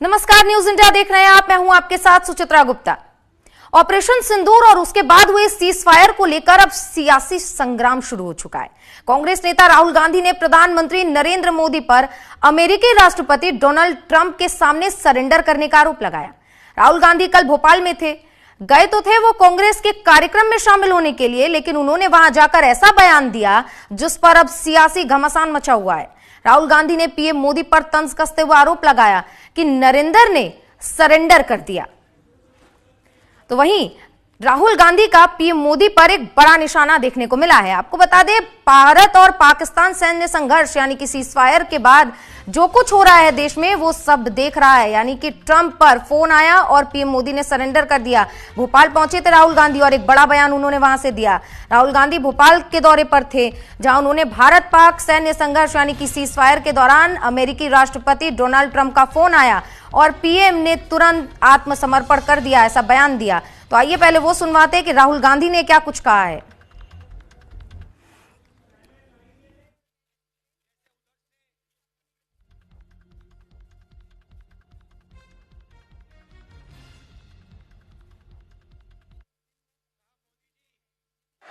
नमस्कार, news India देख रहे हैं आप। मैं हूं आपके साथ सुचित्रा गुप्ता। ऑपरेशन सिंदूर और उसके बाद हुए सीज फायर को लेकर अब सियासी संग्राम शुरू हो चुका है। कांग्रेस नेता राहुल गांधी ने प्रधानमंत्री नरेंद्र मोदी पर अमेरिकी राष्ट्रपति डोनाल्ड ट्रंप के सामने सरेंडर करने का आरोप लगाया। राहुल गांधी कल भोपाल में थे, गए तो थे वो कांग्रेस के कार्यक्रम में शामिल होने के लिए, लेकिन उन्होंने वहां जाकर ऐसा बयान दिया जिस पर अब सियासी घमासान मचा हुआ है। राहुल गांधी ने पीएम मोदी पर तंज कसते हुए आरोप लगाया कि नरेंद्र ने सरेंडर कर दिया। तो वहीं राहुल गांधी का पीएम मोदी पर एक बड़ा निशाना देखने को मिला है। आपको बता दें, भारत और पाकिस्तान सैन्य संघर्ष यानी कि सीज फायर के बाद जो कुछ हो रहा है देश में वो सब देख रहा है। यानी कि ट्रंप पर फोन आया और पीएम मोदी ने सरेंडर कर दिया। भोपाल पहुंचे थे राहुल गांधी और एक बड़ा बयान उन्होंने वहां से दिया। राहुल गांधी भोपाल के दौरे पर थे, जहां उन्होंने भारत पाक सैन्य संघर्ष यानी कि सीज फायर के दौरान अमेरिकी राष्ट्रपति डोनाल्ड ट्रंप का फोन आया और पीएम ने तुरंत आत्मसमर्पण कर दिया, ऐसा बयान दिया। तो आइए पहले वो सुनवाते हैं कि राहुल गांधी ने क्या कुछ कहा है।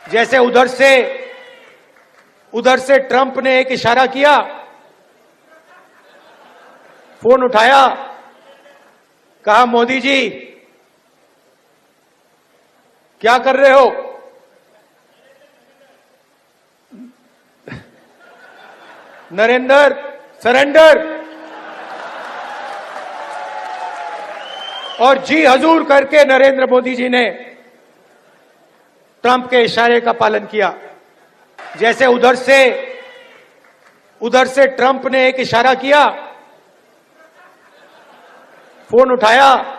जैसे उधर से ट्रंप ने एक इशारा किया, फोन उठाया, कहा मोदी जी क्या कर रहे हो? नरेंद्र सरेंडर, और जी हजूर करके नरेंद्र मोदी जी ने ट्रंप के इशारे का पालन किया। जैसे उधर से ट्रंप ने एक इशारा किया, फोन उठाया,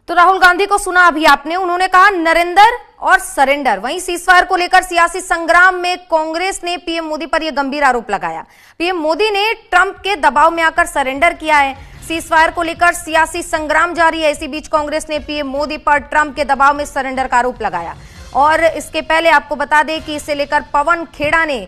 तो राहुल गांधी को सुना अभी आपने, उन्होंने कहा नरेंद्र और सरेंडर। वहीं सीजफायर को लेकर सियासी संग्राम में कांग्रेस ने पीएम मोदी पर यह गंभीर आरोप लगाया। पीएम मोदी ने ट्रंप के दबाव में आकर सरेंडर किया है। सीजफायर को लेकर सियासी संग्राम जारी है। इसी बीच कांग्रेस ने पीएम मोदी पर ट्रंप के दबाव में सरेंडर का आरोप लगाया। और इसके पहले आपको बता दें कि इसे लेकर पवन खेड़ा ने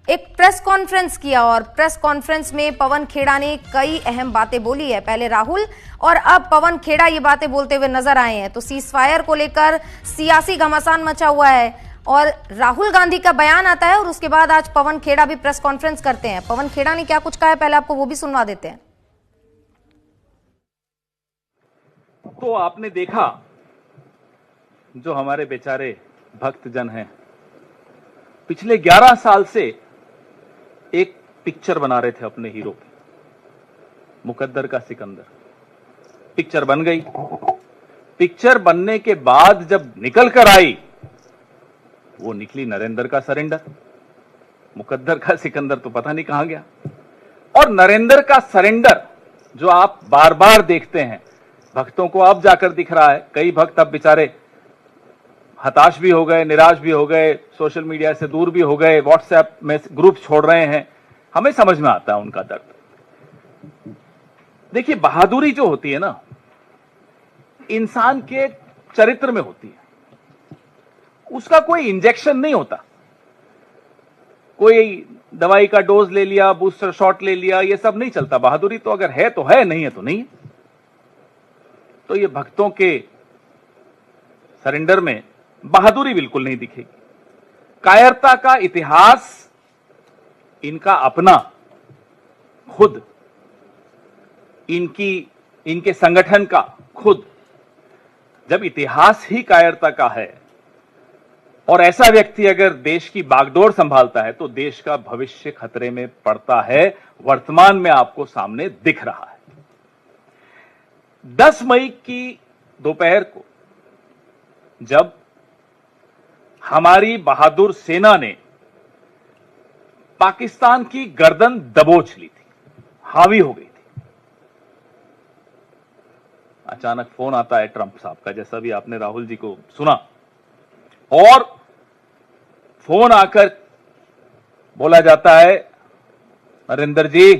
एक प्रेस कॉन्फ्रेंस किया और प्रेस कॉन्फ्रेंस में पवन खेड़ा ने कई अहम बातें बोली है। पहले राहुल और अब पवन खेड़ा ये बातें बोलते हुए नजर आए हैं। तो सीज फायर को लेकर सियासी घमासान मचा हुआ है और राहुल गांधी का बयान आता है और उसके बाद आज पवन खेड़ा भी प्रेस कॉन्फ्रेंस करते हैं। पवन खेड़ा ने क्या कुछ कहा है, पहले आपको वो भी सुनवा देते हैं। तो आपने देखा जो हमारे बेचारे भक्तजन हैं, पिछले 11 साल से एक पिक्चर बना रहे थे अपने हीरो की, मुकद्दर का सिकंदर। पिक्चर बन गई। पिक्चर बनने के बाद जब निकल कर आई, वो निकली नरेंद्र का सरेंडर। मुकद्दर का सिकंदर तो पता नहीं कहां गया। और नरेंद्र का सरेंडर जो आप बार बार देखते हैं, भक्तों को अब जाकर दिख रहा है। कई भक्त अब बेचारे हताश भी हो गए, निराश भी हो गए, सोशल मीडिया से दूर भी हो गए, व्हाट्सएप में ग्रुप छोड़ रहे हैं। हमें समझ में आता है उनका दर्द। देखिए, बहादुरी जो होती है ना, इंसान के चरित्र में होती है। उसका कोई इंजेक्शन नहीं होता, कोई दवाई का डोज ले लिया, बूस्टर शॉट ले लिया, ये सब नहीं चलता। बहादुरी तो अगर है तो है, नहीं है तो नहीं। तो ये भक्तों के सरेंडर में बहादुरी बिल्कुल नहीं दिखेगी। कायरता का इतिहास इनका अपना, खुद इनके संगठन का खुद। जब इतिहास ही कायरता का है और ऐसा व्यक्ति अगर देश की बागडोर संभालता है तो देश का भविष्य खतरे में पड़ता है। वर्तमान में आपको सामने दिख रहा है। 10 मई की दोपहर को जब हमारी बहादुर सेना ने पाकिस्तान की गर्दन दबोच ली थी, हावी हो गई थी, अचानक फोन आता है ट्रंप साहब का, जैसा भी आपने राहुल जी को सुना। और फोन आकर बोला जाता है, नरेंद्र जी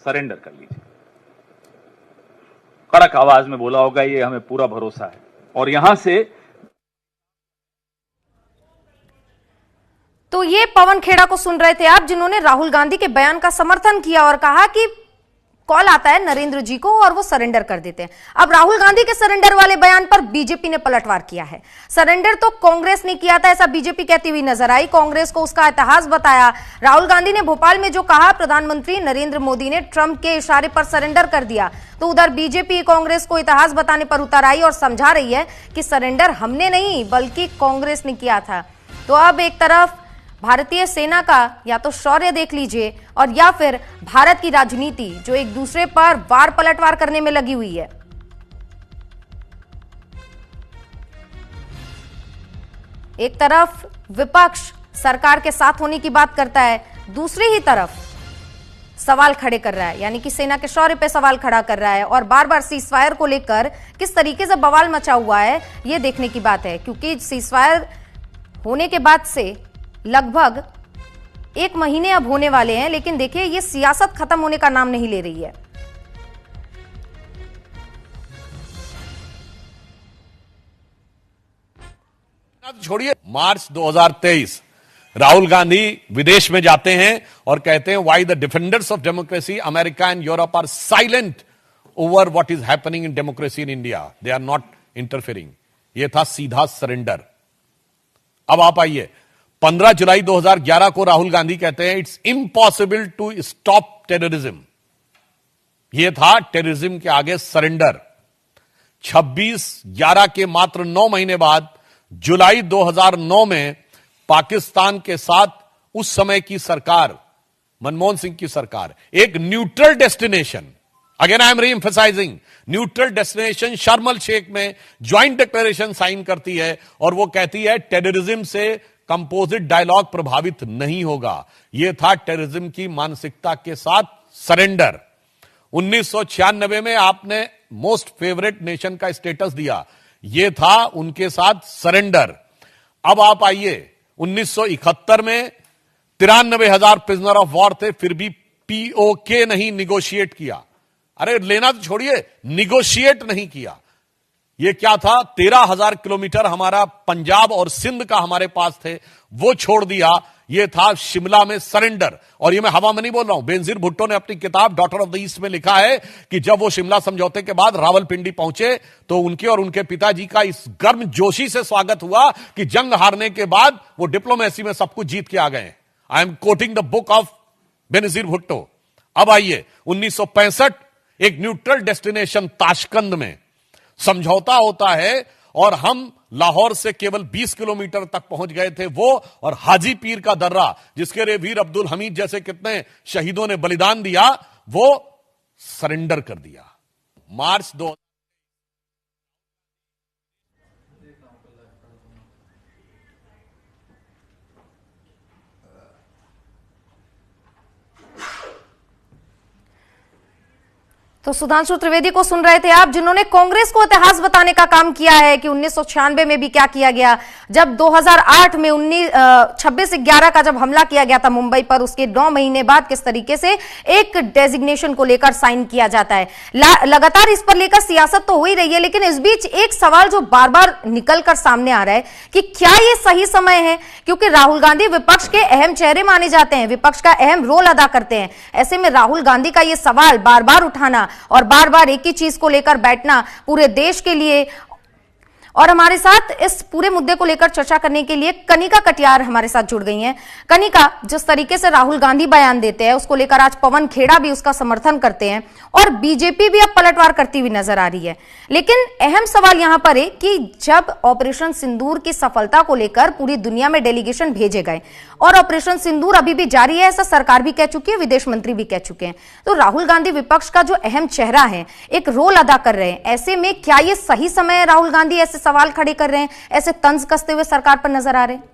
सरेंडर कर लीजिए। कड़क आवाज में बोला होगा, ये हमें पूरा भरोसा है। और यहां से तो ये पवन खेड़ा को सुन रहे थे आप, जिन्होंने राहुल गांधी के बयान का समर्थन किया और कहा कि कॉल आता है नरेंद्र जी को और वो सरेंडर कर देते हैं। अब राहुल गांधी के सरेंडर वाले बयान पर बीजेपी ने पलटवार किया है। सरेंडर तो कांग्रेस ने किया था, ऐसा बीजेपी कहती हुई नजर आई। कांग्रेस को उसका इतिहास बताया। राहुल गांधी ने भोपाल में जो कहा, प्रधानमंत्री नरेंद्र मोदी ने ट्रंप के इशारे पर सरेंडर कर दिया, तो उधर बीजेपी कांग्रेस को इतिहास बताने पर उतर आई और समझा रही है कि सरेंडर हमने नहीं बल्कि कांग्रेस ने किया था। तो अब एक तरफ भारतीय सेना का या तो शौर्य देख लीजिए और या फिर भारत की राजनीति जो एक दूसरे पर वार पलटवार करने में लगी हुई है। एक तरफ विपक्ष सरकार के साथ होने की बात करता है, दूसरी ही तरफ सवाल खड़े कर रहा है, यानी कि सेना के शौर्य पे सवाल खड़ा कर रहा है और बार बार सीजफायर को लेकर किस तरीके से बवाल मचा हुआ है ये देखने की बात है। क्योंकि सीजफायर होने के बाद से लगभग 1 महीने अब होने वाले हैं, लेकिन देखिए ये सियासत खत्म होने का नाम नहीं ले रही है। छोड़िए, मार्च 2023 राहुल गांधी विदेश में जाते हैं और कहते हैं why the defenders of democracy America and Europe are silent over what is happening in democracy in India, they are not interfering. यह था सीधा सरेंडर। अब आप आइए, 15 जुलाई 2011 को राहुल गांधी कहते हैं it's impossible to stop terrorism. यह था टेररिज्म के आगे सरेंडर। 26/11 के मात्र 9 महीने बाद जुलाई 2009 में पाकिस्तान के साथ उस समय की सरकार, मनमोहन सिंह की सरकार, एक neutral destination, again I am री एम्फसाइजिंग, न्यूट्रल डेस्टिनेशन शर्म एल शेख में ज्वाइंट डिक्लेरेशन साइन करती है और वो कहती है टेररिज्म से कंपोजिट डायलॉग प्रभावित नहीं होगा। यह था टेररिज्म की मानसिकता के साथ सरेंडर। 1996 में आपने मोस्ट फेवरेट नेशन का स्टेटस दिया, यह था उनके साथ सरेंडर। अब आप आइए, 1971 में 93,000 प्रिजनर ऑफ वॉर थे, फिर भी पीओके नहीं निगोशिएट किया। अरे लेना तो छोड़िए, निगोशिएट नहीं किया। यह क्या था, 13,000 किलोमीटर हमारा पंजाब और सिंध का हमारे पास थे, वो छोड़ दिया। यह था शिमला में सरेंडर। और यह मैं हवा में नहीं बोल रहा हूं, बेनजीर भुट्टो ने अपनी किताब डॉटर ऑफ द ईस्ट में लिखा है कि जब वो शिमला समझौते के बाद रावलपिंडी पहुंचे तो उनके और उनके पिताजी का इस गर्म जोशी से स्वागत हुआ कि जंग हारने के बाद वो डिप्लोमेसी में सब कुछ जीत के आ गए। I am quoting the book of Benazir Bhutto. अब आइए, 1965 एक न्यूट्रल डेस्टिनेशन ताशकंद में समझौता होता है और हम लाहौर से केवल 20 किलोमीटर तक पहुंच गए थे वो, और हाजी पीर का दर्रा जिसके लिए वीर अब्दुल हमीद जैसे कितने शहीदों ने बलिदान दिया, वो सरेंडर कर दिया। मार्च 2 तो सुधांशु त्रिवेदी को सुन रहे थे आप, जिन्होंने कांग्रेस को इतिहास बताने का काम किया है कि 1996 में भी क्या किया गया, जब 2008 में 26/11 का जब हमला किया गया था मुंबई पर, उसके 9 महीने बाद किस तरीके से एक डेजिग्नेशन को लेकर साइन किया जाता है। लगातार इस पर लेकर सियासत तो हो ही रही है, लेकिन इस बीच एक सवाल जो बार बार निकलकर सामने आ रहा है कि क्या यह सही समय है, क्योंकि राहुल गांधी विपक्ष के अहम चेहरे माने जाते हैं, विपक्ष का अहम रोल अदा करते हैं। ऐसे में राहुल गांधी का यह सवाल बार बार उठाना और बार बार एक ही चीज को लेकर बैठना पूरे देश के लिए। और हमारे साथ इस पूरे मुद्दे को लेकर चर्चा करने के लिए कनिका कटियार हमारे साथ जुड़ गई हैं। कनिका, जिस तरीके से राहुल गांधी बयान देते हैं उसको लेकर आज पवन खेड़ा भी उसका समर्थन करते हैं और बीजेपी भी अब पलटवार करती हुई नजर आ रही है, लेकिन अहम सवाल यहां पर है कि जब ऑपरेशन सिंदूर की सफलता को लेकर पूरी दुनिया में डेलीगेशन भेजे गए और ऑपरेशन सिंदूर अभी भी जारी है, ऐसा सरकार भी कह चुकी है, विदेश मंत्री भी कह चुके हैं, तो राहुल गांधी विपक्ष का जो अहम चेहरा है, एक रोल अदा कर रहे हैं, ऐसे में क्या यह सही समय है, राहुल गांधी ऐसे सवाल खड़े कर रहे हैं, ऐसे तंज कसते हुए सरकार पर नजर आ रहे हैं?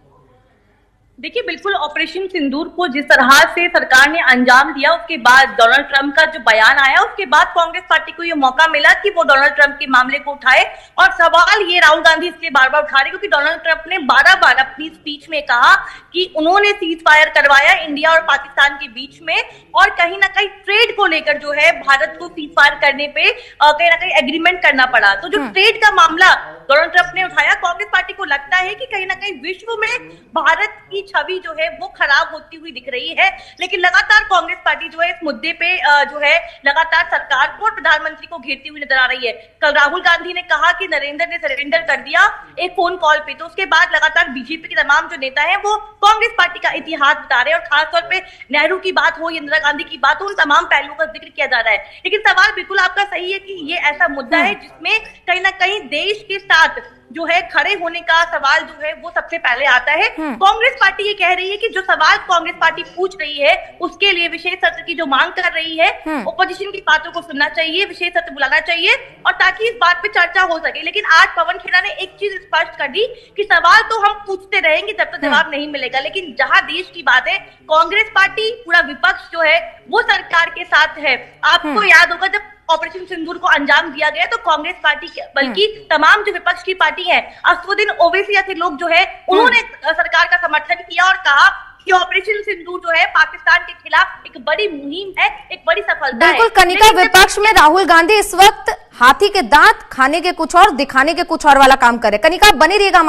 देखिए, बिल्कुल ऑपरेशन सिंदूर को जिस तरह से सरकार ने अंजाम दिया, उसके बाद डोनाल्ड ट्रंप का जो बयान आया, उसके बाद कांग्रेस पार्टी को यह मौका मिला कि वो डोनाल्ड ट्रंप के मामले को उठाए। और सवाल ये राहुल गांधी इसलिए बार बार उठा रहे क्योंकि डोनाल्ड ट्रंप ने 12 बार अपनी स्पीच में कहा कि उन्होंने सीज फायर करवाया इंडिया और पाकिस्तान के बीच में, और कहीं ना कहीं ट्रेड को लेकर जो है भारत को सीज फायर करने पे कहीं ना कहीं एग्रीमेंट करना पड़ा। तो जो ट्रेड का मामला डोनाल्ड ट्रंप ने उठाया, कांग्रेस पार्टी को लगता है कि कहीं ना कहीं विश्व में भारत की छवि जो है वो खराब होती हुई दिख रही है। लेकिन लगातार कांग्रेस पार्टी जो है इस मुद्दे पे जो है लगातार सरकार को और प्रधानमंत्री को घेरती हुई नजर आ रही है। कल राहुल गांधी ने कहा कि नरेंद्र ने सरेंडर कर दिया एक फोन कॉल पे, तो उसके बाद लगातार बीजेपी के तमाम जो नेता हैं वो कांग्रेस पार्टी का इतिहास बता रहे हैं और खासतौर पे नेहरू की बात हो, इंदिरा गांधी की बात हो, उन तमाम पहलुओं का जिक्र किया जा रहा है। लेकिन सवाल बिल्कुल आपका सही है कि ये ऐसा मुद्दा है जिसमें कहीं ना कहीं देश के साथ जो है खड़े होने का सवाल जो है वो सबसे पहले आता है। कांग्रेस पार्टी ये कह रही है कि जो सवाल कांग्रेस पार्टी पूछ रही है उसके लिए विशेष सत्र की जो मांग कर रही है, ओपोजिशन की बातों को सुनना चाहिए, विशेष सत्र बुलाना चाहिए और ताकि इस बात पे चर्चा हो सके। लेकिन आज पवन खेड़ा ने एक चीज स्पष्ट कर दी कि सवाल तो हम पूछते रहेंगे जब तक जवाब नहीं मिलेगा, लेकिन जहां देश की बात है कांग्रेस पार्टी पूरा विपक्ष जो है वो सरकार के साथ है। आपको याद होगा जब ऑपरेशन सिंदूर को अंजाम दिया गया तो कांग्रेस पार्टी बल्कि तमाम जो विपक्ष की पार्टी है, असदुद्दीन ओवैसी ऐसे लोग जो है उन्होंने सरकार का समर्थन किया और कहा कि ऑपरेशन सिंदूर जो है पाकिस्तान के खिलाफ एक बड़ी मुहिम है, एक बड़ी सफलता है। बिल्कुल कनिका, विपक्ष में राहुल गांधी इस वक्त हाथी के दांत खाने के कुछ और दिखाने के कुछ और वाला काम करे। कनिका, बने रहिएगा।